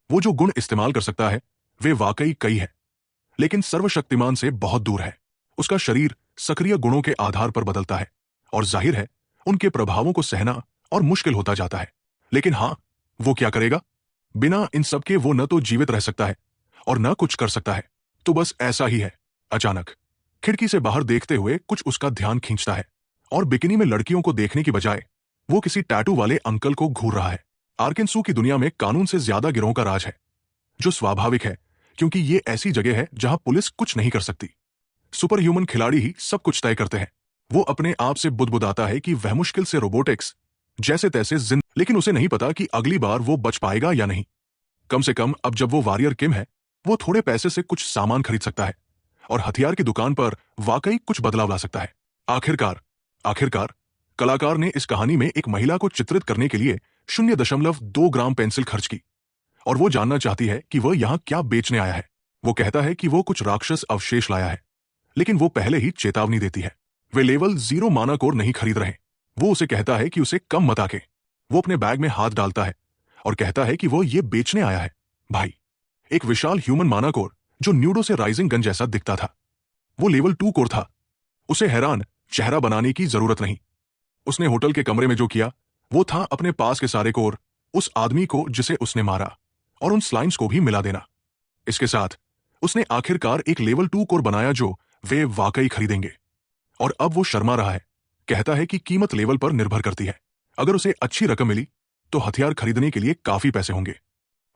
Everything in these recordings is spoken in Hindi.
वो जो गुण इस्तेमाल कर सकता है वे वाकई कई है, लेकिन सर्वशक्तिमान से बहुत दूर है। उसका शरीर सक्रिय गुणों के आधार पर बदलता है और जाहिर है उनके प्रभावों को सहना और मुश्किल होता जाता है। लेकिन हां, वो क्या करेगा? बिना इन सब के वो न तो जीवित रह सकता है और न कुछ कर सकता है। तो बस ऐसा ही है। अचानक खिड़की से बाहर देखते हुए कुछ उसका ध्यान खींचता है और बिकिनी में लड़कियों को देखने की बजाय वो किसी टैटू वाले अंकल को घूर रहा है। आर्केन्सू की दुनिया में कानून से ज्यादा गिरोह का राज है, जो स्वाभाविक है क्योंकि ये ऐसी जगह है जहां पुलिस कुछ नहीं कर सकती। सुपर ह्यूमन खिलाड़ी ही सब कुछ तय करते हैं। वो अपने आप से बुदबुदाता है कि वह मुश्किल से रोबोटिक्स जैसे तैसे लेकिन उसे नहीं पता कि अगली बार वो बच पाएगा या नहीं। कम से कम अब जब वो वॉरियर किम है, वो थोड़े पैसे से कुछ सामान खरीद सकता है और हथियार की दुकान पर वाकई कुछ बदलाव ला सकता है। आखिरकार आखिरकार कलाकार ने इस कहानी में एक महिला को चित्रित करने के लिए 0.2 ग्राम पेंसिल खर्च की और वो जानना चाहती है कि वह यहां क्या बेचने आया है। वो कहता है कि वो कुछ राक्षस अवशेष लाया है, लेकिन वो पहले ही चेतावनी देती है। वे लेवल 0 माना कोर नहीं खरीद रहे। वो उसे कहता है कि उसे कम मत आके। वो अपने बैग में हाथ डालता है और कहता है कि वो ये बेचने आया है। भाई, एक विशाल ह्यूमन माना कोर जो न्यूडो से राइजिंग गन जैसा दिखता था। वो लेवल 2 कोर था। उसे हैरान चेहरा बनाने की जरूरत नहीं। उसने होटल के कमरे में जो किया वो था अपने पास के सारे कोर उस आदमी को जिसे उसने मारा और उन स्लाइम्स को भी मिला देना। इसके साथ उसने आखिरकार एक लेवल 2 कोर बनाया जो वे वाकई खरीदेंगे। और अब वो शर्मा रहा है। कहता है कि कीमत लेवल पर निर्भर करती है। अगर उसे अच्छी रकम मिली तो हथियार खरीदने के लिए काफी पैसे होंगे।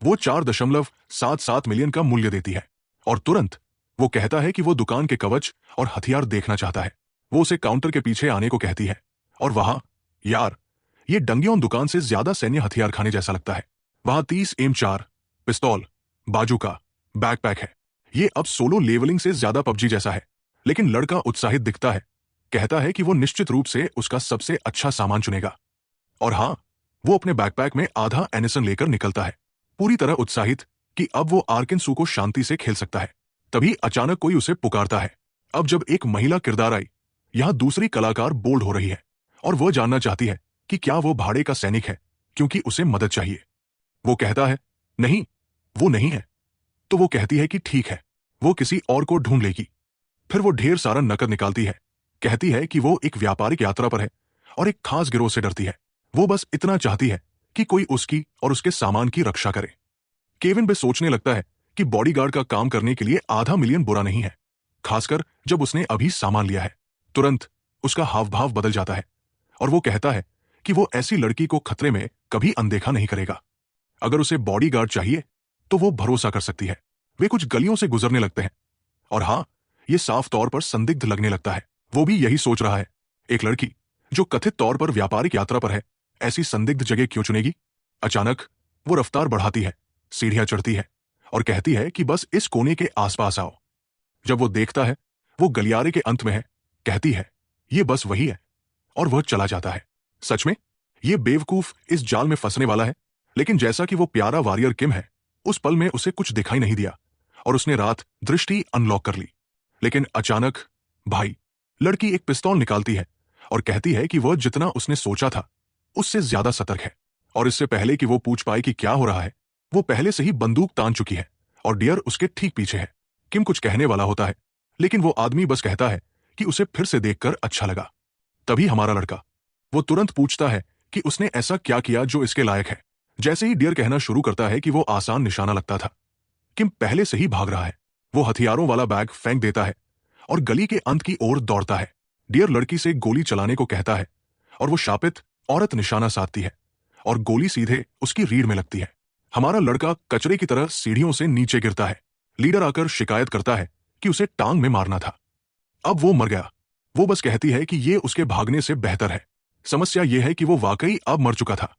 वो 4.77 मिलियन का मूल्य देती है और तुरंत वो कहता है कि वो दुकान के कवच और हथियार देखना चाहता है। वो उसे काउंटर के पीछे आने को कहती है और वहां, यार, ये डंगियों दुकान से ज्यादा सैन्य हथियार खाने जैसा लगता है। वहां 30 M4 पिस्तौल, बाजूका, बैकपैक है। ये अब सोलो लेवलिंग से ज्यादा पबजी जैसा है। लेकिन लड़का उत्साहित दिखता है। कहता है कि वो निश्चित रूप से उसका सबसे अच्छा सामान चुनेगा। और हां, वो अपने बैकपैक में आधा एनिसन लेकर निकलता है, पूरी तरह उत्साहित कि अब वो आर्केन्सू को शांति से खेल सकता है। तभी अचानक कोई उसे पुकारता है। अब जब एक महिला किरदार आई, यहां दूसरी कलाकार बोल्ड हो रही है और वह जानना चाहती है कि क्या वो भाड़े का सैनिक है, क्योंकि उसे मदद चाहिए। वो कहता है, नहीं, वो नहीं है। तो वो कहती है कि ठीक है, वो किसी और को ढूंढ लेगी। फिर वो ढेर सारा नकद निकालती है। कहती है कि वो एक व्यापारिक यात्रा पर है और एक खास गिरोह से डरती है। वो बस इतना चाहती है कि कोई उसकी और उसके सामान की रक्षा करे। केविन बे सोचने लगता है कि बॉडीगार्ड का काम करने के लिए आधा मिलियन बुरा नहीं है, खासकर जब उसने अभी सामान लिया है। तुरंत उसका हाव भाव बदल जाता है और वो कहता है कि वो ऐसी लड़की को खतरे में कभी अनदेखा नहीं करेगा। अगर उसे बॉडीगार्ड चाहिए तो वो भरोसा कर सकती है। वे कुछ गलियों से गुजरने लगते हैं और हां, ये साफ तौर पर संदिग्ध लगने लगता है। वो भी यही सोच रहा है, एक लड़की जो कथित तौर पर व्यापारिक यात्रा पर है, ऐसी संदिग्ध जगह क्यों चुनेगी? अचानक वो रफ्तार बढ़ाती है, सीढ़ियां चढ़ती है और कहती है कि बस इस कोने के आसपास आओ। जब वो देखता है वो गलियारे के अंत में है, कहती है, ये बस वही है, और वह चला जाता है। सच में ये बेवकूफ इस जाल में फंसने वाला है। लेकिन जैसा कि वो प्यारा वॉरियर किम है, उस पल में उसे कुछ दिखाई नहीं दिया और उसने रात दृष्टि अनलॉक कर ली। लेकिन अचानक, भाई, लड़की एक पिस्तौल निकालती है और कहती है कि वह जितना उसने सोचा था उससे ज्यादा सतर्क है। और इससे पहले कि वो पूछ पाए कि क्या हो रहा है, वो पहले से ही बंदूक तान चुकी है और डियर उसके ठीक पीछे है। किम कुछ कहने वाला होता है, लेकिन वो आदमी बस कहता है कि उसे फिर से देखकर अच्छा लगा। तभी हमारा लड़का, वो तुरंत पूछता है कि उसने ऐसा क्या किया जो इसके लायक है। जैसे ही डियर कहना शुरू करता है कि वो आसान निशाना लगता था, किम पहले से ही भाग रहा है। वो हथियारों वाला बैग फेंक देता है और गली के अंत की ओर दौड़ता है। डियर लड़की से गोली चलाने को कहता है और वो शापित औरत निशाना साधती है और गोली सीधे उसकी रीढ़ में लगती है। हमारा लड़का कचरे की तरह सीढ़ियों से नीचे गिरता है। लीडर आकर शिकायत करता है कि उसे टांग में मारना था। अब वो मर गया। वो बस कहती है कि ये उसके भागने से बेहतर है। समस्या ये है कि वो वाकई अब मर चुका था।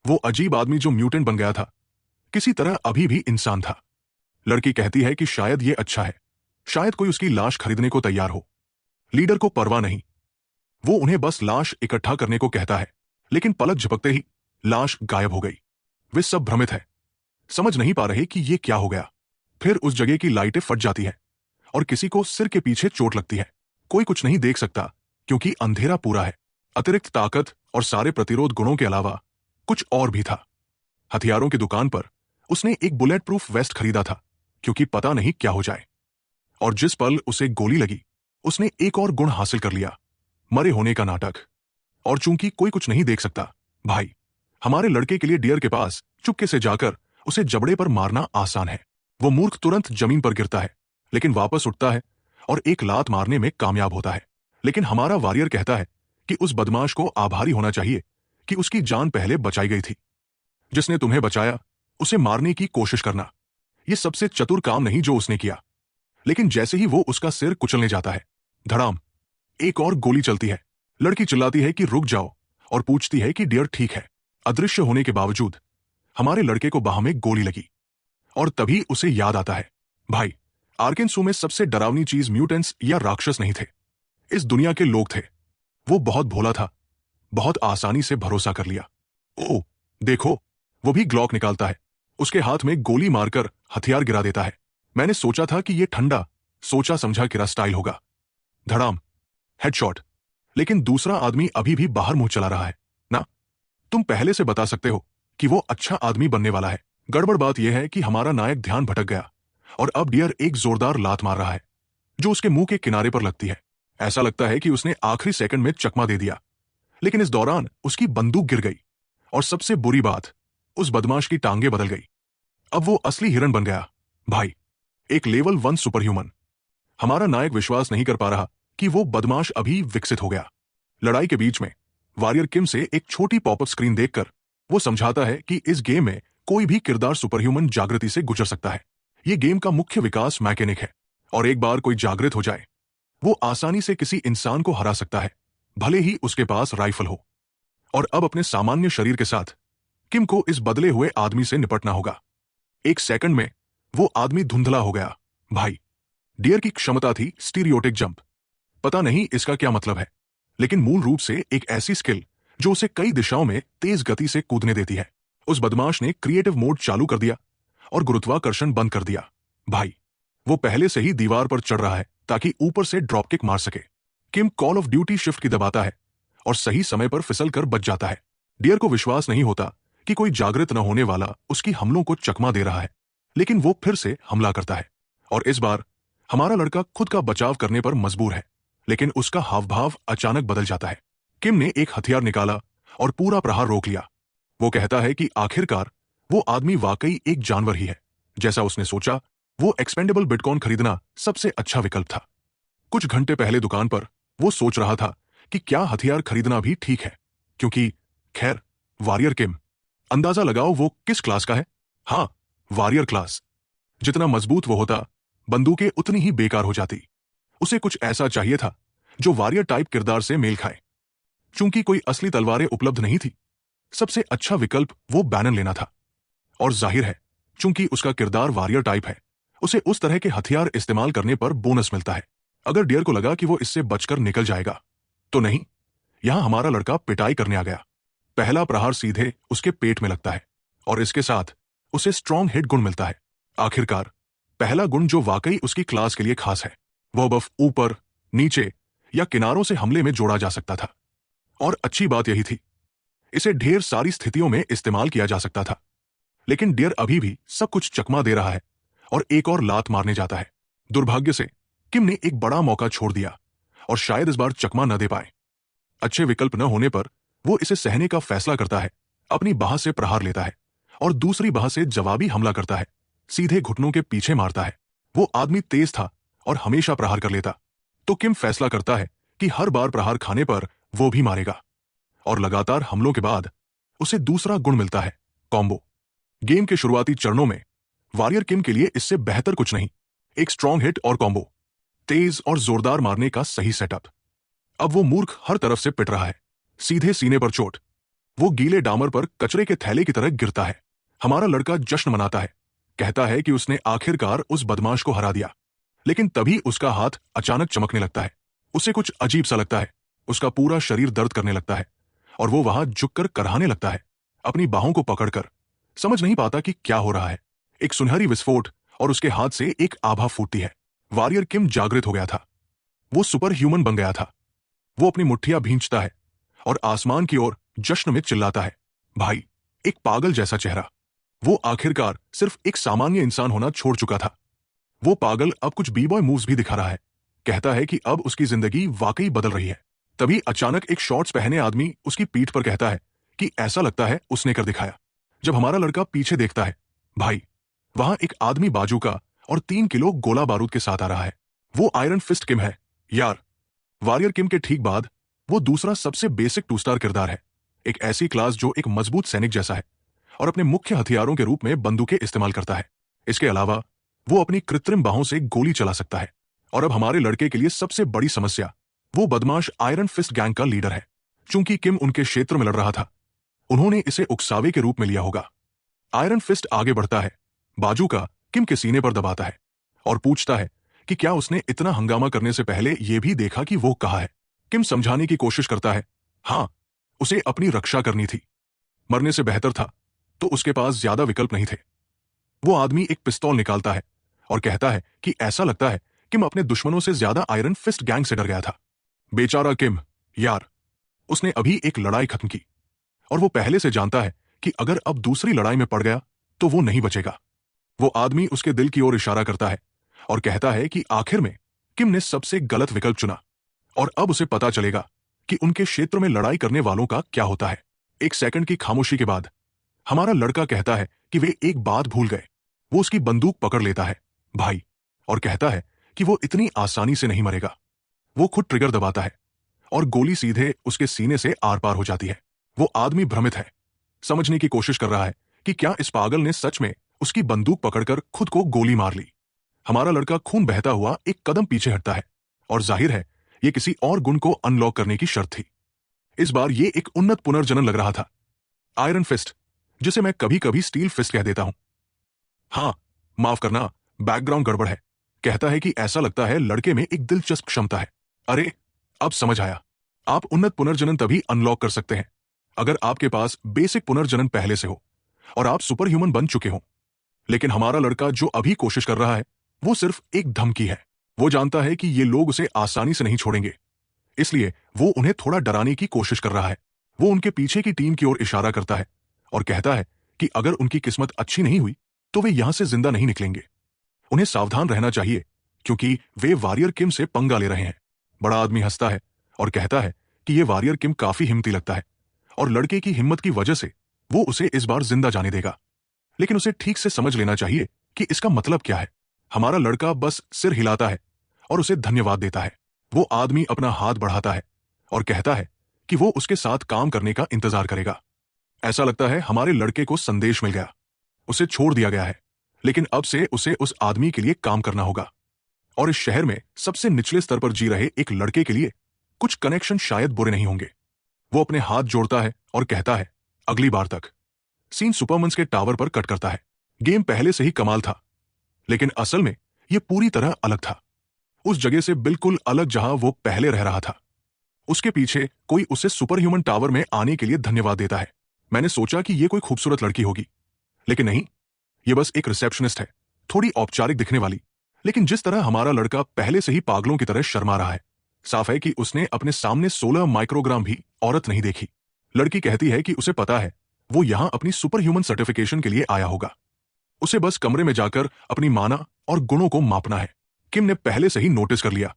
वो अजीब आदमी जो म्यूटेंट बन गया था, किसी तरह अभी भी इंसान था। लड़की कहती है कि शायद ये अच्छा है, शायद कोई उसकी लाश खरीदने को तैयार हो। लीडर को परवाह नहीं, वो उन्हें बस लाश इकट्ठा करने को कहता है। लेकिन पलक झपकते ही लाश गायब हो गई। वे सब भ्रमित है, समझ नहीं पा रहे कि ये क्या हो गया। फिर उस जगह की लाइटें फट जाती है और किसी को सिर के पीछे चोट लगती है। कोई कुछ नहीं देख सकता क्योंकि अंधेरा पूरा है। अतिरिक्त ताकत और सारे प्रतिरोध गुणों के अलावा कुछ और भी था। हथियारों की दुकान पर उसने एक बुलेट प्रूफ वेस्ट खरीदा था क्योंकि पता नहीं क्या हो जाए। और जिस पल उसे गोली लगी, उसने एक और गुण हासिल कर लिया, मरे होने का नाटक। और चूंकि कोई कुछ नहीं देख सकता, भाई, हमारे लड़के के लिए डियर के पास चुपके से जाकर उसे जबड़े पर मारना आसान है। वो मूर्ख तुरंत जमीन पर गिरता है, लेकिन वापस उठता है और एक लात मारने में कामयाब होता है। लेकिन हमारा वॉरियर कहता है कि उस बदमाश को आभारी होना चाहिए कि उसकी जान पहले बचाई गई थी। जिसने तुम्हें बचाया, उसे मारने की कोशिश करना, यह सबसे चतुर काम नहीं जो उसने किया। लेकिन जैसे ही वो उसका सिर कुचलने जाता है, धड़ाम, एक और गोली चलती है। लड़की चिल्लाती है कि रुक जाओ और पूछती है कि डियर ठीक है। अदृश्य होने के बावजूद हमारे लड़के को बाह में गोली लगी और तभी उसे याद आता है, भाई, आर्केन्सो में सबसे डरावनी चीज म्यूटेंट्स या राक्षस नहीं थे, इस दुनिया के लोग थे। वो बहुत भोला था, बहुत आसानी से भरोसा कर लिया। ओह देखो, वो भी ग्लॉक निकालता है, उसके हाथ में गोली मारकर हथियार गिरा देता है। मैंने सोचा था कि ये ठंडा सोचा समझा किरा स्टाइल होगा। धड़ाम, हेडशॉट। लेकिन दूसरा आदमी अभी भी बाहर मुंह चला रहा है। ना, तुम पहले से बता सकते हो कि वो अच्छा आदमी बनने वाला है। गड़बड़ बात यह है कि हमारा नायक ध्यान भटक गया और अब डियर एक जोरदार लात मार रहा है जो उसके मुंह के किनारे पर लगती है। ऐसा लगता है कि उसने आखिरी सेकंड में चकमा दे दिया, लेकिन इस दौरान उसकी बंदूक गिर गई और सबसे बुरी बात, उस बदमाश की टांगे बदल गई। अब वो असली हिरन बन गया, भाई, एक लेवल 1 सुपर ह्यूमन। हमारा नायक विश्वास नहीं कर पा रहा कि वो बदमाश अभी विकसित हो गया। लड़ाई के बीच में वॉरियर किम से एक छोटी पॉपअप स्क्रीन देखकर वो समझाता है कि इस गेम में कोई भी किरदार सुपर ह्यूमन जागृति से गुजर सकता है। ये गेम का मुख्य विकास मैकेनिक है और एक बार कोई जागृत हो जाए, वो आसानी से किसी इंसान को हरा सकता है, भले ही उसके पास राइफल हो। और अब अपने सामान्य शरीर के साथ किम को इस बदले हुए आदमी से निपटना होगा। एक सेकंड में वो आदमी धुंधला हो गया, भाई। डियर की क्षमता थी स्टीरियोटिक जंप। पता नहीं इसका क्या मतलब है, लेकिन मूल रूप से एक ऐसी स्किल जो उसे कई दिशाओं में तेज गति से कूदने देती है। उस बदमाश ने क्रिएटिव मोड चालू कर दिया और गुरुत्वाकर्षण बंद कर दिया, भाई। वो पहले से ही दीवार पर चढ़ रहा है ताकि ऊपर से ड्रॉप किक मार सके। किम कॉल ऑफ ड्यूटी शिफ्ट की दबाता है और सही समय पर फिसल कर बच जाता है। डियर को विश्वास नहीं होता कि कोई जागृत न होने वाला उसकी हमलों को चकमा दे रहा है, लेकिन वो फिर से हमला करता है और इस बार हमारा लड़का खुद का बचाव करने पर मजबूर है, लेकिन उसका हावभाव अचानक बदल जाता है। किम ने एक हथियार निकाला और पूरा प्रहार रोक लिया। वो कहता है कि आखिरकार वो आदमी वाकई एक जानवर ही है। जैसा उसने सोचा, वो एक्सपेंडेबल बिटकॉइन खरीदना सबसे अच्छा विकल्प था। कुछ घंटे पहले दुकान पर वो सोच रहा था कि क्या हथियार खरीदना भी ठीक है, क्योंकि खैर, वॉरियर किम, अंदाजा लगाओ वो किस क्लास का है। हाँ, वॉरियर क्लास। जितना मजबूत वो होता, बंदूकें उतनी ही बेकार हो जाती। उसे कुछ ऐसा चाहिए था जो वॉरियर टाइप किरदार से मेल खाए। चूंकि कोई असली तलवारें उपलब्ध नहीं थी, सबसे अच्छा विकल्प वो बैनन लेना था। और जाहिर है, चूंकि उसका किरदार वॉरियर टाइप है, उसे उस तरह के हथियार इस्तेमाल करने पर बोनस मिलता है। अगर डियर को लगा कि वो इससे बचकर निकल जाएगा, तो नहीं, यहां हमारा लड़का पिटाई करने आ गया। पहला प्रहार सीधे उसके पेट में लगता है और इसके साथ उसे स्ट्रॉन्ग हिट गुण मिलता है। आखिरकार, पहला गुण जो वाकई उसकी क्लास के लिए खास है, वह बफ ऊपर, नीचे या किनारों से हमले में जोड़ा जा सकता था। और अच्छी बात यही थी, इसे ढेर सारी स्थितियों में इस्तेमाल किया जा सकता था। लेकिन डियर अभी भी सब कुछ चकमा दे रहा है और एक और लात मारने जाता है। दुर्भाग्य से किम ने एक बड़ा मौका छोड़ दिया और शायद इस बार चकमा न दे पाए। अच्छे विकल्प न होने पर वो इसे सहने का फैसला करता है। अपनी बाह से प्रहार लेता है और दूसरी बाह से जवाबी हमला करता है, सीधे घुटनों के पीछे मारता है। वो आदमी तेज था और हमेशा प्रहार कर लेता, तो किम फैसला करता है कि हर बार प्रहार खाने पर वो भी मारेगा। और लगातार हमलों के बाद उसे दूसरा गुण मिलता है, कॉम्बो। गेम के शुरुआती चरणों में वॉरियर किम के लिए इससे बेहतर कुछ नहीं। एक स्ट्रॉन्ग हिट और कॉम्बो, तेज और जोरदार मारने का सही सेटअप। अब वो मूर्ख हर तरफ से पिट रहा है, सीधे सीने पर चोट। वो गीले डामर पर कचरे के थैले की तरह गिरता है। हमारा लड़का जश्न मनाता है, कहता है कि उसने आखिरकार उस बदमाश को हरा दिया। लेकिन तभी उसका हाथ अचानक चमकने लगता है। उसे कुछ अजीब सा लगता है, उसका पूरा शरीर दर्द करने लगता है और वो वहां झुककर कराहने लगता है, अपनी बाहों को पकड़कर। समझ नहीं पाता कि क्या हो रहा है। एक सुनहरी विस्फोट और उसके हाथ से एक आभा फूटती है। वॉरियर किम जागृत हो गया था, वो सुपर ह्यूमन बन गया था। वो अपनी मुट्ठियां भींचता है और आसमान की ओर जश्न में चिल्लाता है, भाई, एक पागल जैसा चेहरा। वो आखिरकार सिर्फ एक सामान्य इंसान होना छोड़ चुका था। वो पागल अब कुछ बी बॉय मूव्स भी दिखा रहा है। कहता है कि अब उसकी जिंदगी वाकई बदल रही है। तभी अचानक एक शॉर्ट्स पहने आदमी उसकी पीठ पर कहता है कि ऐसा लगता है उसने कर दिखाया। जब हमारा लड़का पीछे देखता है, भाई, वहां एक आदमी बाजूका और 3 किलो गोला बारूद के साथ आ रहा है। वो आयरन फिस्ट किम है यार। वॉरियर किम के ठीक बाद वो दूसरा सबसे बेसिक 2 स्टार किरदार है। एक ऐसी क्लास जो एक मजबूत सैनिक जैसा है और अपने मुख्य हथियारों के रूप में बंदूकें इस्तेमाल करता है। इसके अलावा वो अपनी कृत्रिम बाहों से गोली चला सकता है। और अब हमारे लड़के के लिए सबसे बड़ी समस्या, वो बदमाश आयरन फिस्ट गैंग का लीडर है। चूंकि किम उनके क्षेत्र में लड़ रहा था, उन्होंने इसे उकसावे के रूप में लिया होगा। आयरन फिस्ट आगे बढ़ता है, बाजूका किम के सीने पर दबाता है और पूछता है कि क्या उसने इतना हंगामा करने से पहले यह भी देखा कि वो कहाँ है। किम समझाने की कोशिश करता है, हां, उसे अपनी रक्षा करनी थी, मरने से बेहतर था, तो उसके पास ज्यादा विकल्प नहीं थे। वो आदमी एक पिस्तौल निकालता है और कहता है कि ऐसा लगता है किम अपने दुश्मनों से ज्यादा आयरन फिस्ट गैंग से डर गया था। बेचारा किम यार, उसने अभी एक लड़ाई खत्म की और वो पहले से जानता है कि अगर अब दूसरी लड़ाई में पड़ गया तो वो नहीं बचेगा। वो आदमी उसके दिल की ओर इशारा करता है और कहता है कि आखिर में किम ने सबसे गलत विकल्प चुना और अब उसे पता चलेगा कि उनके क्षेत्र में लड़ाई करने वालों का क्या होता है। एक सेकंड की खामोशी के बाद हमारा लड़का कहता है कि वे एक बात भूल गए। वो उसकी बंदूक पकड़ लेता है, भाई, और कहता है कि वो इतनी आसानी से नहीं मरेगा। वो खुद ट्रिगर दबाता है और गोली सीधे उसके सीने से आर पार हो जाती है। वो आदमी भ्रमित है, समझने की कोशिश कर रहा है कि क्या इस पागल ने सच में उसकी बंदूक पकड़कर खुद को गोली मार ली। हमारा लड़का खून बहता हुआ एक कदम पीछे हटता है और जाहिर है यह किसी और गुण को अनलॉक करने की शर्त थी। इस बार यह एक उन्नत पुनर्जनन लग रहा था, आयरन फिस्ट, जिसे मैं कभी कभी स्टील फिस्ट कह देता हूं। हां, माफ करना, बैकग्राउंड गड़बड़ है। कहता है कि ऐसा लगता है लड़के में एक दिलचस्प क्षमता है। अरे, अब समझ आया। आप उन्नत पुनर्जनन तभी अनलॉक कर सकते हैं अगर आपके पास बेसिक पुनर्जनन पहले से हो और आप सुपर ह्यूमन बन चुके हो। लेकिन हमारा लड़का जो अभी कोशिश कर रहा है वो सिर्फ एक धमकी है। वो जानता है कि ये लोग उसे आसानी से नहीं छोड़ेंगे, इसलिए वो उन्हें थोड़ा डराने की कोशिश कर रहा है। वो उनके पीछे की टीम की ओर इशारा करता है और कहता है कि अगर उनकी किस्मत अच्छी नहीं हुई तो वे यहां से जिंदा नहीं निकलेंगे। उन्हें सावधान रहना चाहिए क्योंकि वे वॉरियर किम से पंगा ले रहे हैं। बड़ा आदमी हंसता है और कहता है कि यह वॉरियर किम काफी हिम्मती लगता है और लड़के की हिम्मत की वजह से वो उसे इस बार जिंदा जाने देगा। लेकिन उसे ठीक से समझ लेना चाहिए कि इसका मतलब क्या है। हमारा लड़का बस सिर हिलाता है और उसे धन्यवाद देता है। वो आदमी अपना हाथ बढ़ाता है और कहता है कि वो उसके साथ काम करने का इंतजार करेगा। ऐसा लगता है हमारे लड़के को संदेश मिल गया, उसे छोड़ दिया गया है, लेकिन अब से उसे उस आदमी के लिए काम करना होगा। और इस शहर में सबसे निचले स्तर पर जी रहे एक लड़के के लिए कुछ कनेक्शन शायद बुरे नहीं होंगे। वो अपने हाथ जोड़ता है और कहता है, अगली बार तक। सीन सुपरमन्स के टावर पर कट करता है। गेम पहले से ही कमाल था, लेकिन असल में यह पूरी तरह अलग था। उस जगह से बिल्कुल अलग जहां वो पहले रह रहा था। उसके पीछे कोई उसे सुपर ह्यूमन टावर में आने के लिए धन्यवाद देता है। मैंने सोचा कि यह कोई खूबसूरत लड़की होगी, लेकिन नहीं, यह बस एक रिसेप्शनिस्ट है, थोड़ी औपचारिक दिखने वाली। लेकिन जिस तरह हमारा लड़का पहले से ही पागलों की तरह शर्मा रहा है, साफ है कि उसने अपने सामने 16 माइक्रोग्राम भी औरत नहीं देखी। लड़की कहती है कि उसे पता है वो यहां अपनी सुपर ह्यूमन सर्टिफिकेशन के लिए आया होगा। उसे बस कमरे में जाकर अपनी माना और गुणों को मापना है। किम ने पहले से ही नोटिस कर लिया।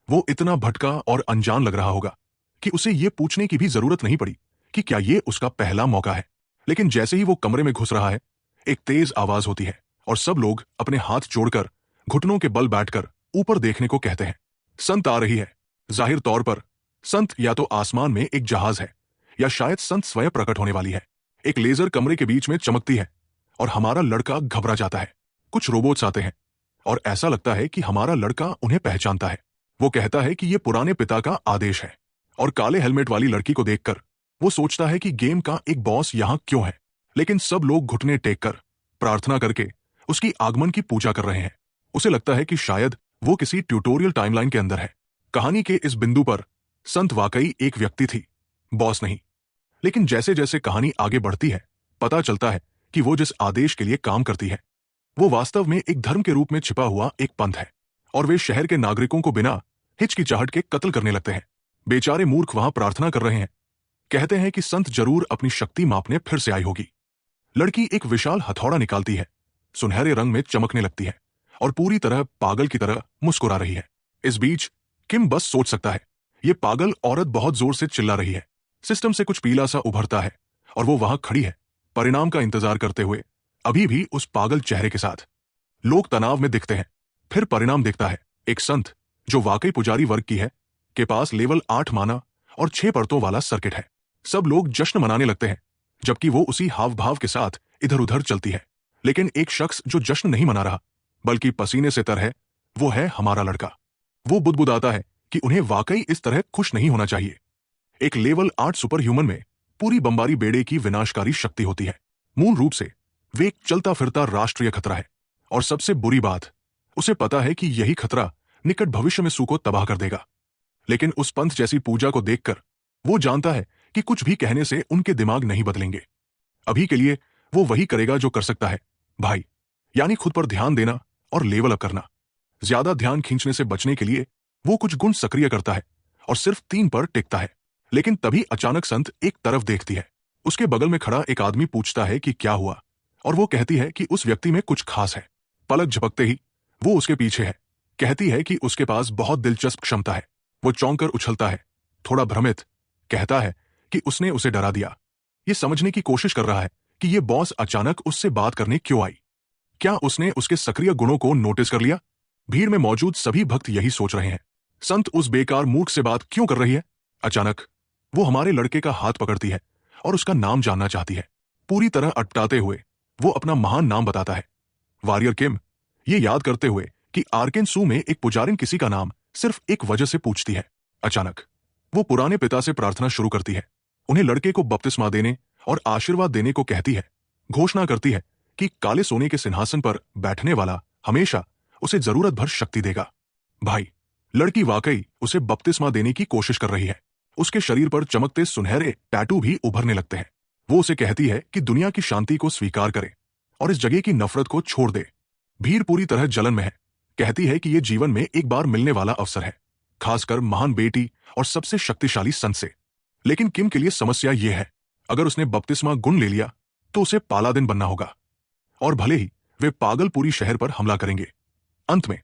वो इतना भटका और अनजान लग रहा होगा कि उसे ये पूछने की भी जरूरत नहीं पड़ी कि क्या ये उसका पहला मौका है। लेकिन जैसे ही वो कमरे में घुस रहा है, एक तेज आवाज होती है और सब लोग अपने हाथ जोड़कर घुटनों के बल बैठकर ऊपर देखने को कहते हैं। संत आ रही है। जाहिर तौर पर संत या तो आसमान में एक जहाज है या शायद संत स्वयं प्रकट होने वाली है। एक लेजर कमरे के बीच में चमकती है और हमारा लड़का घबरा जाता है। कुछ रोबोट्स आते हैं और ऐसा लगता है कि हमारा लड़का उन्हें पहचानता है। वो कहता है कि ये पुराने पिता का आदेश है और काले हेलमेट वाली लड़की को देखकर वो सोचता है कि गेम का एक बॉस यहां क्यों है। लेकिन सब लोग घुटने टेक कर प्रार्थना करके उसकी आगमन की पूजा कर रहे हैं। उसे लगता है कि शायद वो किसी ट्यूटोरियल टाइमलाइन के अंदर है। कहानी के इस बिंदु पर संत वाकई एक व्यक्ति थी, बॉस नहीं। लेकिन जैसे जैसे कहानी आगे बढ़ती है, पता चलता है कि वो जिस आदेश के लिए काम करती है वो वास्तव में एक धर्म के रूप में छिपा हुआ एक पंथ है और वे शहर के नागरिकों को बिना हिचकिचाहट के कत्ल करने लगते हैं। बेचारे मूर्ख वहां प्रार्थना कर रहे हैं, कहते हैं कि संत जरूर अपनी शक्ति मापने फिर से आई होगी। लड़की एक विशाल हथौड़ा निकालती है, सुनहरे रंग में चमकने लगती है और पूरी तरह पागल की तरह मुस्कुरा रही है। इस बीच किम बस सोच सकता है, ये पागल औरत बहुत जोर से चिल्ला रही है। सिस्टम से कुछ पीला सा उभरता है और वो वहां खड़ी है, परिणाम का इंतजार करते हुए, अभी भी उस पागल चेहरे के साथ। लोग तनाव में दिखते हैं। फिर परिणाम दिखता है, एक संत जो वाकई पुजारी वर्ग की है के पास लेवल 8 माना और 6 परतों वाला सर्किट है। सब लोग जश्न मनाने लगते हैं, जबकि वो उसी हाव भाव के साथ इधर उधर चलती है। लेकिन एक शख्स जो जश्न नहीं मना रहा, बल्कि पसीने से तर है, वो है हमारा लड़का। वो बुदबुदाता है कि उन्हें वाकई इस तरह खुश नहीं होना चाहिए। एक लेवल 8 सुपर ह्यूमन में पूरी बमबारी बेड़े की विनाशकारी शक्ति होती है। मूल रूप से वे एक चलता फिरता राष्ट्रीय खतरा है, और सबसे बुरी बात, उसे पता है कि यही खतरा निकट भविष्य में सू को तबाह कर देगा। लेकिन उस पंथ जैसी पूजा को देखकर वो जानता है कि कुछ भी कहने से उनके दिमाग नहीं बदलेंगे। अभी के लिए वो वही करेगा जो कर सकता है, भाई, यानी खुद पर ध्यान देना और लेवल अप करना। ज्यादा ध्यान खींचने से बचने के लिए वो कुछ गुण सक्रिय करता है और सिर्फ 3 पर टिकता है। लेकिन तभी अचानक संत एक तरफ देखती है। उसके बगल में खड़ा एक आदमी पूछता है कि क्या हुआ, और वो कहती है कि उस व्यक्ति में कुछ खास है। पलक झपकते ही वो उसके पीछे है। कहती है कि उसके पास बहुत दिलचस्प क्षमता है। वो चौंक कर उछलता है, थोड़ा भ्रमित। कहता है कि उसने उसे डरा दिया। ये समझने की कोशिश कर रहा है कि ये बॉस अचानक उससे बात करने क्यों आई। क्या उसने उसके सक्रिय गुणों को नोटिस कर लिया? भीड़ में मौजूद सभी भक्त यही सोच रहे हैं। संत उस बेकार मूर्ख से बात क्यों कर रही है? अचानक वो हमारे लड़के का हाथ पकड़ती है और उसका नाम जानना चाहती है। पूरी तरह अटपटाते हुए वो अपना महान नाम बताता है, वॉरियर किम। ये याद करते हुए कि आर्केन सू में एक पुजारिन किसी का नाम सिर्फ एक वजह से पूछती है। अचानक वो पुराने पिता से प्रार्थना शुरू करती है, उन्हें लड़के को बपतिस्मा देने और आशीर्वाद देने को कहती है। घोषणा करती है कि काले सोने के सिंहासन पर बैठने वाला हमेशा उसे जरूरत भर शक्ति देगा। भाई, लड़की वाकई उसे बपतिस्मा देने की कोशिश कर रही है। उसके शरीर पर चमकते सुनहरे टैटू भी उभरने लगते हैं। वो उसे कहती है कि दुनिया की शांति को स्वीकार करे और इस जगह की नफरत को छोड़ दे। भीड़ पूरी तरह जलन में है। कहती है कि यह जीवन में एक बार मिलने वाला अवसर है, खासकर महान बेटी और सबसे शक्तिशाली संत से। लेकिन किम के लिए समस्या यह है, अगर उसने बपतिस्मा गुण ले लिया तो उसे पालादिन बनना होगा, और भले ही वे पागल पूरी शहर पर हमला करेंगे, अंत में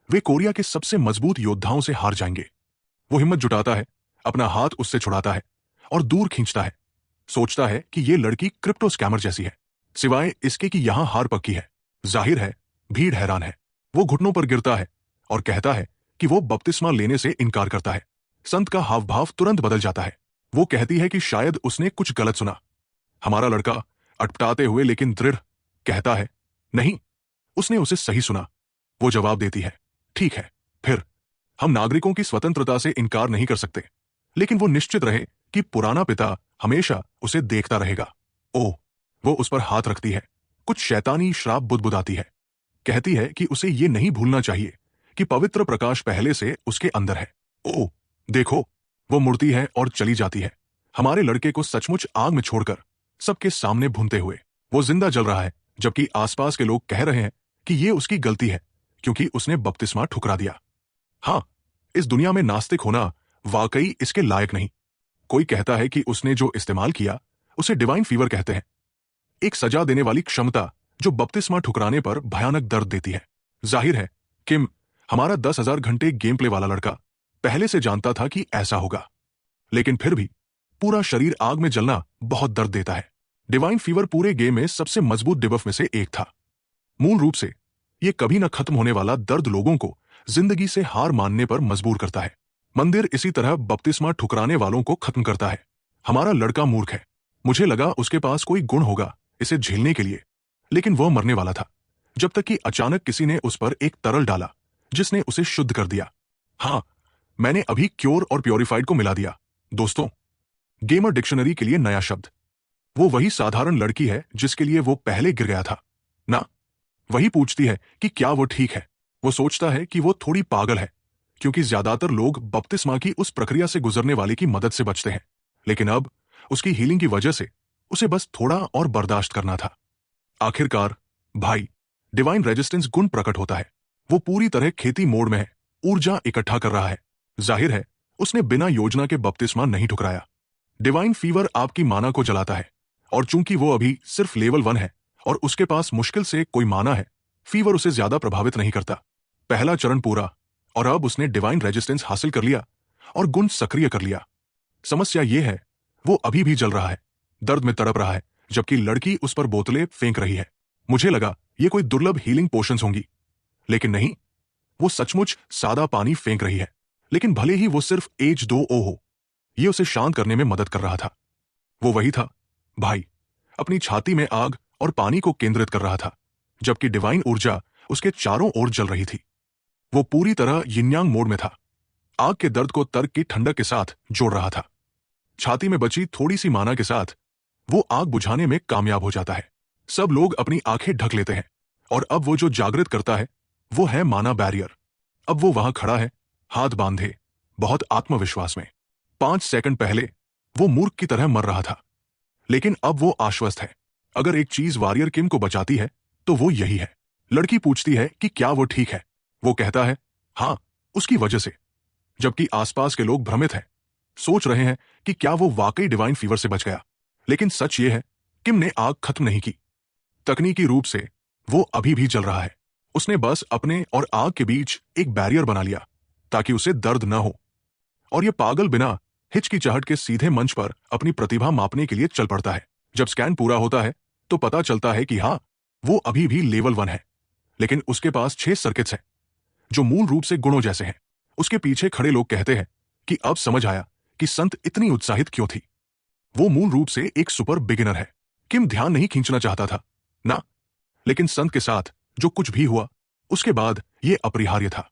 वे कोरिया के सबसे मजबूत योद्धाओं से हार जाएंगे। वो हिम्मत जुटाता है, अपना हाथ उससे छुड़ाता है और दूर खींचता है। सोचता है कि ये लड़की क्रिप्टो स्कैमर जैसी है, सिवाय इसके कि यहां हार पक्की है। जाहिर है भीड़ हैरान है। वो घुटनों पर गिरता है और कहता है कि वो बपतिस्मा लेने से इनकार करता है। संत का हाव भाव तुरंत बदल जाता है। वो कहती है कि शायद उसने कुछ गलत सुना। हमारा लड़का अटपटाते हुए लेकिन दृढ़ कहता है, नहीं, उसने उसे सही सुना। वो जवाब देती है, ठीक है, फिर हम नागरिकों की स्वतंत्रता से इनकार नहीं कर सकते, लेकिन वो निश्चित रहे कि पुराना पिता हमेशा उसे देखता रहेगा। ओह, वो उस पर हाथ रखती है, कुछ शैतानी श्राप बुदबुदाती है। कहती है कि उसे ये नहीं भूलना चाहिए कि पवित्र प्रकाश पहले से उसके अंदर है। ओह, देखो, वो मुड़ती है और चली जाती है, हमारे लड़के को सचमुच आग में छोड़कर, सबके सामने भूनते हुए। वो जिंदा जल रहा है, जबकि आसपास के लोग कह रहे हैं कि ये उसकी गलती है क्योंकि उसने बपतिस्मा ठुकरा दिया। हां, इस दुनिया में नास्तिक होना वाकई इसके लायक नहीं। कोई कहता है कि उसने जो इस्तेमाल किया उसे डिवाइन फीवर कहते हैं, एक सजा देने वाली क्षमता जो बपतिस्मा ठुकराने पर भयानक दर्द देती है। जाहिर है किम, हमारा 10,000 घंटे गेम प्ले वाला लड़का, पहले से जानता था कि ऐसा होगा, लेकिन फिर भी पूरा शरीर आग में जलना बहुत दर्द देता है। डिवाइन फीवर पूरे गेम में सबसे मजबूत डिबफ में से एक था। मूल रूप से यह कभी न खत्म होने वाला दर्द लोगों को जिंदगी से हार मानने पर मजबूर करता है। मंदिर इसी तरह बपतिस्मा ठुकराने वालों को खत्म करता है। हमारा लड़का मूर्ख है। मुझे लगा उसके पास कोई गुण होगा इसे झेलने के लिए, लेकिन वह मरने वाला था, जब तक कि अचानक किसी ने उस पर एक तरल डाला जिसने उसे शुद्ध कर दिया। हां, मैंने अभी क्योर और प्योरीफाइड को मिला दिया। दोस्तों, गेमर डिक्शनरी के लिए नया शब्द। वो वही साधारण लड़की है जिसके लिए वो पहले गिर गया था ना। वही पूछती है कि क्या वो ठीक है। वो सोचता है कि वो थोड़ी पागल है, क्योंकि ज्यादातर लोग बपतिस्मा की उस प्रक्रिया से गुजरने वाले की मदद से बचते हैं, लेकिन अब उसकी हीलिंग की वजह से उसे बस थोड़ा और बर्दाश्त करना था। आखिरकार भाई, डिवाइन रेजिस्टेंस गुण प्रकट होता है। वो पूरी तरह खेती मोड में है, ऊर्जा इकट्ठा कर रहा है। जाहिर है उसने बिना योजना के बपतिस्मा नहीं ठुकराया। डिवाइन फीवर आपकी माना को जलाता है और चूंकि वो अभी सिर्फ लेवल 1 है और उसके पास मुश्किल से कोई माना है, फीवर उसे ज्यादा प्रभावित नहीं करता। पहला चरण पूरा, और अब उसने डिवाइन रेजिस्टेंस हासिल कर लिया और गुण सक्रिय कर लिया। समस्या ये है, वो अभी भी जल रहा है, दर्द में तड़प रहा है, जबकि लड़की उस पर बोतलें फेंक रही है। मुझे लगा ये कोई दुर्लभ हीलिंग पोशंस होंगी, लेकिन नहीं, वो सचमुच सादा पानी फेंक रही है। लेकिन भले ही वो सिर्फ H2O हो, ये उसे शांत करने में मदद कर रहा था। वो वही था, भाई, अपनी छाती में आग और पानी को केंद्रित कर रहा था, जबकि डिवाइन ऊर्जा उसके चारों ओर जल रही थी। वो पूरी तरह यिनयांग मोड में था, आग के दर्द को तर्क की ठंडक के साथ जोड़ रहा था। छाती में बची थोड़ी सी माना के साथ वो आग बुझाने में कामयाब हो जाता है। सब लोग अपनी आंखें ढक लेते हैं, और अब वो जो जागृत करता है वो है माना बैरियर। अब वो वहां खड़ा है, हाथ बांधे, बहुत आत्मविश्वास में। 5 सेकंड पहले वो मूर्ख की तरह मर रहा था, लेकिन अब वो आश्वस्त है। अगर एक चीज वॉरियर किम को बचाती है तो वो यही है। लड़की पूछती है कि क्या वो ठीक है। वो कहता है, हां, उसकी वजह से। जबकि आसपास के लोग भ्रमित हैं, सोच रहे हैं कि क्या वो वाकई डिवाइन फीवर से बच गया। लेकिन सच ये है, किम ने आग खत्म नहीं की। तकनीकी रूप से वो अभी भी जल रहा है। उसने बस अपने और आग के बीच एक बैरियर बना लिया ताकि उसे दर्द न हो। और ये पागल बिना हिचकिचाहट के सीधे मंच पर अपनी प्रतिभा मापने के लिए चल पड़ता है। जब स्कैन पूरा होता है तो पता चलता है कि हाँ, वो अभी भी लेवल 1 है, लेकिन उसके पास 6 सर्किट्स हैं जो मूल रूप से गुणों जैसे हैं। उसके पीछे खड़े लोग कहते हैं कि अब समझ आया कि संत इतनी उत्साहित क्यों थी। वो मूल रूप से एक सुपर बिगिनर है। किम ध्यान नहीं खींचना चाहता था ना, लेकिन संत के साथ जो कुछ भी हुआ उसके बाद ये अपरिहार्य था।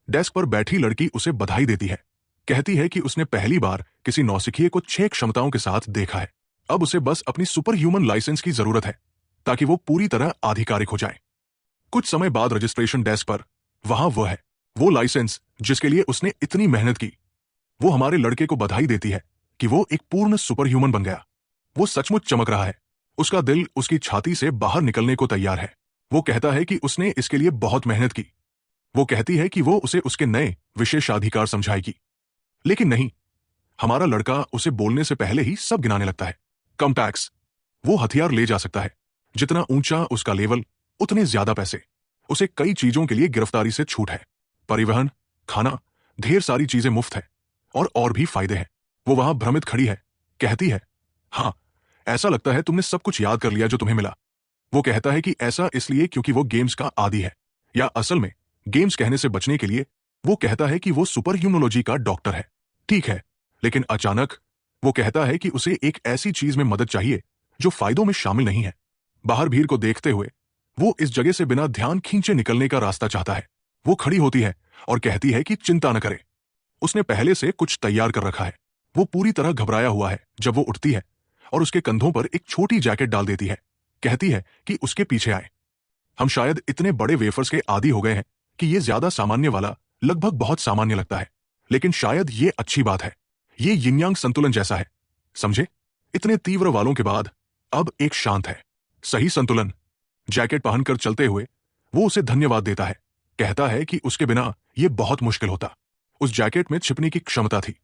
डेस्क पर बैठी लड़की उसे बधाई देती है, कहती है कि उसने पहली बार किसी नौसिखिए को 6 क्षमताओं के साथ देखा है। अब उसे बस अपनी सुपर ह्यूमन लाइसेंस की जरूरत है ताकि वो पूरी तरह आधिकारिक हो जाए। कुछ समय बाद रजिस्ट्रेशन डेस्क पर वहां वो है, वो लाइसेंस जिसके लिए उसने इतनी मेहनत की। वो हमारे लड़के को बधाई देती है कि वो एक पूर्ण सुपर ह्यूमन बन गया। वो सचमुच चमक रहा है, उसका दिल उसकी छाती से बाहर निकलने को तैयार है। वो कहता है कि उसने इसके लिए बहुत मेहनत की। वो कहती है कि वो उसे उसके नए विशेषाधिकार समझाएगी, लेकिन नहीं, हमारा लड़का उसे बोलने से पहले ही सब गिनाने लगता है। कम टैक्स, वो हथियार ले जा सकता है। जितना ऊंचा उसका लेवल, उतने ज्यादा पैसे। उसे कई चीजों के लिए गिरफ्तारी से छूट है, परिवहन, खाना, ढेर सारी चीजें मुफ्त है, और भी फायदे हैं। वो वहां भ्रमित खड़ी है, कहती है, हाँ, ऐसा लगता है तुमने सब कुछ याद कर लिया जो तुम्हें मिला। वो कहता है कि ऐसा इसलिए क्योंकि वो गेम्स का आदी है, या असल में गेम्स कहने से बचने के लिए वो कहता है कि वो सुपर ह्यूमोलॉजी का डॉक्टर है। ठीक है, लेकिन अचानक वो कहता है कि उसे एक ऐसी चीज में मदद चाहिए जो फायदों में शामिल नहीं है। बाहर भीड़ को देखते हुए वो इस जगह से बिना ध्यान खींचे निकलने का रास्ता चाहता है। वो खड़ी होती है और कहती है कि चिंता न करे, उसने पहले से कुछ तैयार कर रखा है। वो पूरी तरह घबराया हुआ है जब वो उठती है और उसके कंधों पर एक छोटी जैकेट डाल देती है, कहती है कि उसके पीछे आए। हम शायद इतने बड़े वेफर्स के आदी हो गए हैं कि ये ज्यादा सामान्य वाला लगभग बहुत सामान्य लगता है, लेकिन शायद ये अच्छी बात है। ये यिनयांग संतुलन जैसा है, समझे? इतने तीव्र वालों के बाद अब एक शांत है, सही संतुलन। जैकेट पहनकर चलते हुए वो उसे धन्यवाद देता है, कहता है कि उसके बिना ये बहुत मुश्किल होता। उस जैकेट में छिपने की क्षमता थी,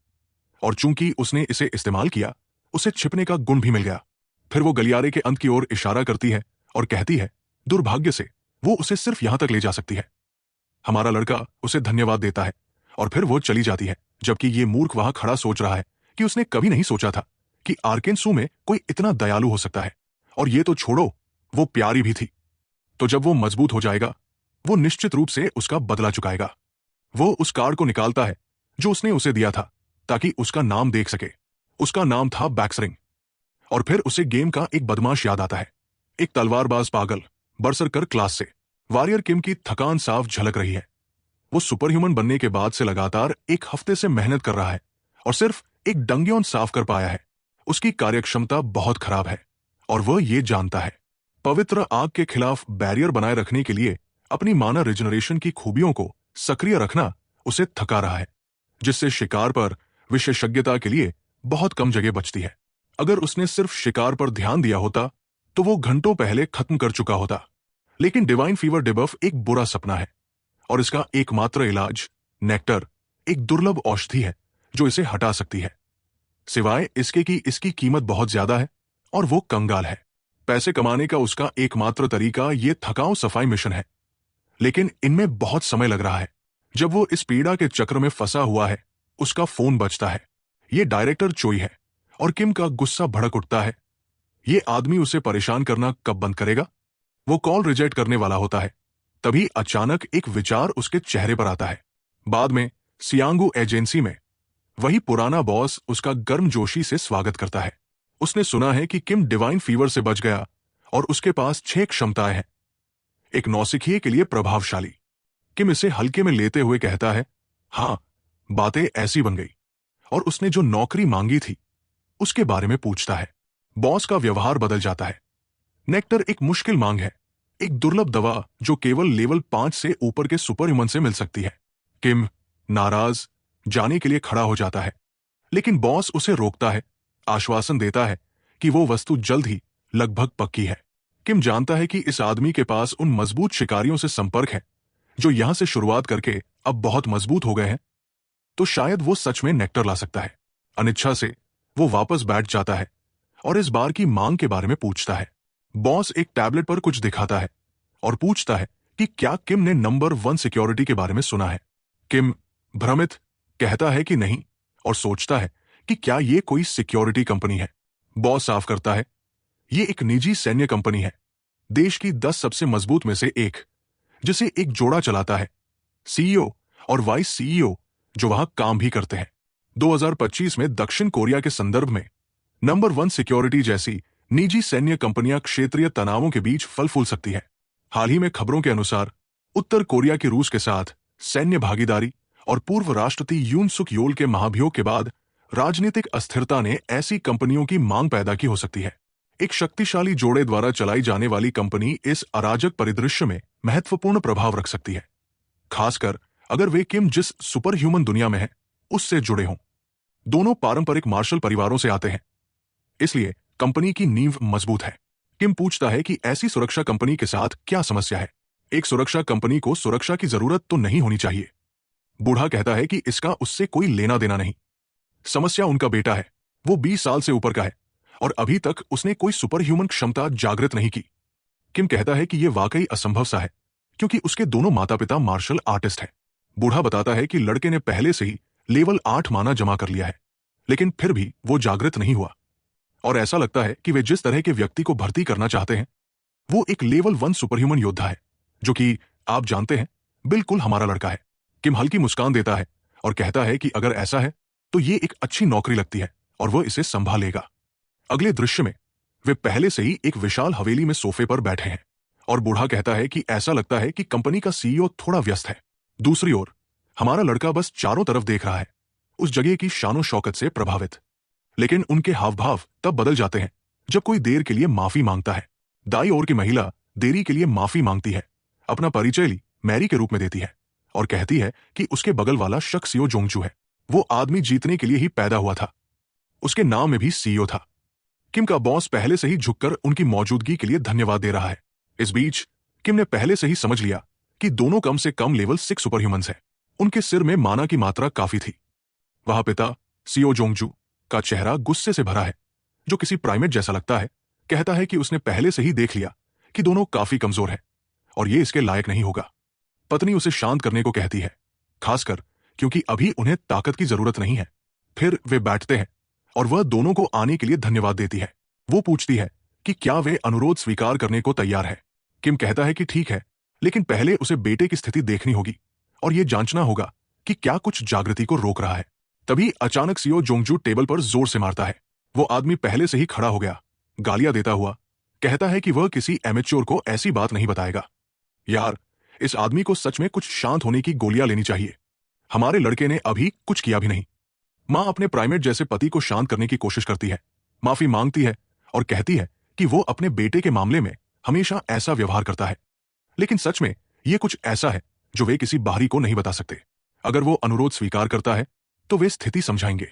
और चूंकि उसने इसे इस्तेमाल किया, उसे छिपने का गुण भी मिल गया। फिर वो गलियारे के अंत की ओर इशारा करती है और कहती है, दुर्भाग्य से वो उसे सिर्फ यहां तक ले जा सकती है। हमारा लड़का उसे धन्यवाद देता है और फिर वो चली जाती है, जबकि ये मूर्ख वहां खड़ा सोच रहा है कि उसने कभी नहीं सोचा था कि आर्केन्सू में कोई इतना दयालु हो सकता है। और ये तो छोड़ो, वो प्यारी भी थी। तो जब वो मजबूत हो जाएगा, वो निश्चित रूप से उसका बदला चुकाएगा। वो उस कार्ड को निकालता है जो उसने उसे दिया था ताकि उसका नाम देख सके। उसका नाम था बैक्सरिंग। और फिर उसे गेम का एक बदमाश याद आता है, एक तलवारबाज पागल बरसरकर क्लास से। वॉरियर किम की थकान साफ झलक रही है। वो सुपर ह्यूमन बनने के बाद से लगातार 1 हफ्ते से मेहनत कर रहा है और सिर्फ एक डंग्योन साफ कर पाया है। उसकी कार्यक्षमता बहुत खराब है और वह ये जानता है। पवित्र आग के खिलाफ बैरियर बनाए रखने के लिए अपनी माना रिजनरेशन की खूबियों को सक्रिय रखना उसे थका रहा है, जिससे शिकार पर विशेषज्ञता के लिए बहुत कम जगह बचती है। अगर उसने सिर्फ शिकार पर ध्यान दिया होता तो वो घंटों पहले खत्म कर चुका होता। लेकिन डिवाइन फीवर डिबफ एक बुरा सपना है, और इसका एकमात्र इलाज नेक्टर, एक दुर्लभ औषधि है जो इसे हटा सकती है। सिवाय इसके कि इसकी कीमत बहुत ज्यादा है और वो कंगाल है। पैसे कमाने का उसका एकमात्र तरीका ये थकाऊ सफाई मिशन है, लेकिन इनमें बहुत समय लग रहा है। जब वो इस पीड़ा के चक्र में फंसा हुआ है, उसका फोन बजता है। ये डायरेक्टर चोई है और किम का गुस्सा भड़क उठता है। ये आदमी उसे परेशान करना कब बंद करेगा? वो कॉल रिजेक्ट करने वाला होता है, तभी अचानक एक विचार उसके चेहरे पर आता है। बाद में सियांगू एजेंसी में वही पुराना बॉस उसका गर्मजोशी से स्वागत करता है। उसने सुना है कि किम डिवाइन फीवर से बच गया और उसके पास 6 क्षमताएं हैं, एक नौसिखिए के लिए प्रभावशाली। किम इसे हल्के में लेते हुए कहता है, हाँ, बातें ऐसी बन गई। और उसने जो नौकरी मांगी थी उसके बारे में पूछता है। बॉस का व्यवहार बदल जाता है। नेक्टर एक मुश्किल मांग है, एक दुर्लभ दवा जो केवल लेवल 5 से ऊपर के सुपर ह्यूमन से मिल सकती है। किम नाराज जाने के लिए खड़ा हो जाता है, लेकिन बॉस उसे रोकता है, आश्वासन देता है कि वो वस्तु जल्द ही लगभग पक्की है। किम जानता है कि इस आदमी के पास उन मजबूत शिकारियों से संपर्क है जो यहां से शुरुआत करके अब बहुत मजबूत हो गए हैं, तो शायद वो सच में नेक्टर ला सकता है। अनिच्छा से वो वापस बैठ जाता है और इस बार की मांग के बारे में पूछता है। बॉस एक टैबलेट पर कुछ दिखाता है और पूछता है कि क्या किम ने नंबर 1 सिक्योरिटी के बारे में सुना है। किम भ्रमित कहता है कि नहीं और सोचता है कि क्या ये कोई सिक्योरिटी कंपनी है। बॉस साफ करता है, ये एक निजी सैन्य कंपनी है, देश की 10 सबसे मजबूत में से एक, जिसे एक जोड़ा चलाता है, सीईओ और वाइस सीईओ, जो वहां काम भी करते हैं। 2025 में दक्षिण कोरिया के संदर्भ में नंबर 1 सिक्योरिटी जैसी निजी सैन्य कंपनियां क्षेत्रीय तनावों के बीच फल फूल सकती है। हाल ही में खबरों के अनुसार उत्तर कोरिया की रूस के साथ सैन्य भागीदारी और पूर्व राष्ट्रपति यून सुक योल के महाभियोग के बाद राजनीतिक अस्थिरता ने ऐसी कंपनियों की मांग पैदा की हो सकती है। एक शक्तिशाली जोड़े द्वारा चलाई जाने वाली कंपनी इस अराजक परिदृश्य में महत्वपूर्ण प्रभाव रख सकती है, खासकर अगर वे किम जिस सुपर ह्यूमन दुनिया में है उससे जुड़े हों। दोनों पारंपरिक मार्शल परिवारों से आते हैं, इसलिए कंपनी की नींव मजबूत है। किम पूछता है कि ऐसी सुरक्षा कंपनी के साथ क्या समस्या है। एक सुरक्षा कंपनी को सुरक्षा की जरूरत तो नहीं होनी चाहिए। बूढ़ा कहता है कि इसका उससे कोई लेना देना नहीं। समस्या उनका बेटा है, वो 20 साल से ऊपर का है और अभी तक उसने कोई सुपर ह्यूमन क्षमता जागृत नहीं की। किम कहता है कि यह वाकई असंभव सा है, क्योंकि उसके दोनों माता पिता मार्शल आर्टिस्ट हैं। बूढ़ा बताता है कि लड़के ने पहले से ही लेवल 8 माना जमा कर लिया है, लेकिन फिर भी वो जागृत नहीं हुआ और ऐसा लगता है कि वे जिस तरह के व्यक्ति को भर्ती करना चाहते हैं वो एक लेवल 1 सुपरह्यूमन योद्धा है, जो कि आप जानते हैं बिल्कुल हमारा लड़का है। किम हल्की मुस्कान देता है और कहता है कि अगर ऐसा है तो ये एक अच्छी नौकरी लगती है और वह इसे संभालेगा। अगले दृश्य में वे पहले से ही एक विशाल हवेली में सोफे पर बैठे हैं और बूढ़ा कहता है कि ऐसा लगता है कि कंपनी का सीईओ थोड़ा व्यस्त है। दूसरी ओर हमारा लड़का बस चारों तरफ देख रहा है, उस जगह की शानो शौकत से प्रभावित। लेकिन उनके हाव भाव तब बदल जाते हैं जब कोई देर के लिए माफी मांगता है। दाई ओर की महिला देरी के लिए माफी मांगती है, अपना परिचय ली मैरी के रूप में देती है और कहती है कि उसके बगल वाला शख्स सीओ जोंगजू है। वो आदमी जीतने के लिए ही पैदा हुआ था, उसके नाम में भी सीईओ था। किम का बॉस पहले से ही झुककर उनकी मौजूदगी के लिए धन्यवाद दे रहा है। इस बीच किम ने पहले से ही समझ लिया कि दोनों कम से कम लेवल 6 सुपर ह्यूमंस हैं। उनके सिर में माना की मात्रा काफी थी। वहां पिता सीओ जोंगजू का चेहरा गुस्से से भरा है, जो किसी प्राइमेट जैसा लगता है। कहता है कि उसने पहले से ही देख लिया कि दोनों काफी कमजोर हैं और ये इसके लायक नहीं होगा। पत्नी उसे शांत करने को कहती है, खासकर क्योंकि अभी उन्हें ताकत की जरूरत नहीं है। फिर वे बैठते हैं और वह दोनों को आने के लिए धन्यवाद देती है। वो पूछती है कि क्या वे अनुरोध स्वीकार करने को तैयार है। किम कहता है कि ठीक है, लेकिन पहले उसे बेटे की स्थिति देखनी होगी और यह जांचना होगा कि क्या कुछ जागृति को रोक रहा है। तभी अचानक सीओ जोंगजू टेबल पर जोर से मारता है। वो आदमी पहले से ही खड़ा हो गया, गालियां देता हुआ कहता है कि वह किसी एमेच्योर को ऐसी बात नहीं बताएगा। यार, इस आदमी को सच में कुछ शांत होने की गोलियां लेनी चाहिए। हमारे लड़के ने अभी कुछ किया भी नहीं। मां अपने प्राइमेट जैसे पति को शांत करने की कोशिश करती है, माफी मांगती है और कहती है कि वो अपने बेटे के मामले में हमेशा ऐसा व्यवहार करता है, लेकिन सच में ये कुछ ऐसा है जो वे किसी बाहरी को नहीं बता सकते। अगर वो अनुरोध स्वीकार करता है तो वे स्थिति समझाएंगे।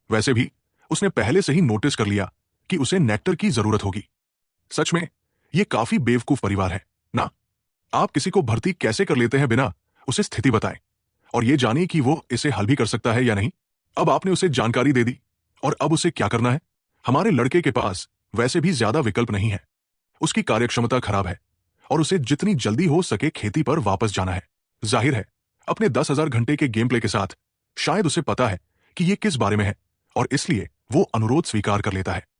वैसे भी उसने पहले से ही नोटिस कर लिया कि उसे नेक्टर की जरूरत होगी। सच में ये काफी बेवकूफ परिवार है ना। आप किसी को भर्ती कैसे कर लेते हैं बिना उसे स्थिति बताएं और ये जाने कि वो इसे हल भी कर सकता है या नहीं। अब आपने उसे जानकारी दे दी और अब उसे क्या करना है। हमारे लड़के के पास वैसे भी ज्यादा विकल्प नहीं है। उसकी कार्यक्षमता खराब है और उसे जितनी जल्दी हो सके खेती पर वापस जाना है। जाहिर है, अपने 10,000 घंटे के गेम प्ले के साथ शायद उसे पता है कि ये किस बारे में है और इसलिए वो अनुरोध स्वीकार कर लेता है।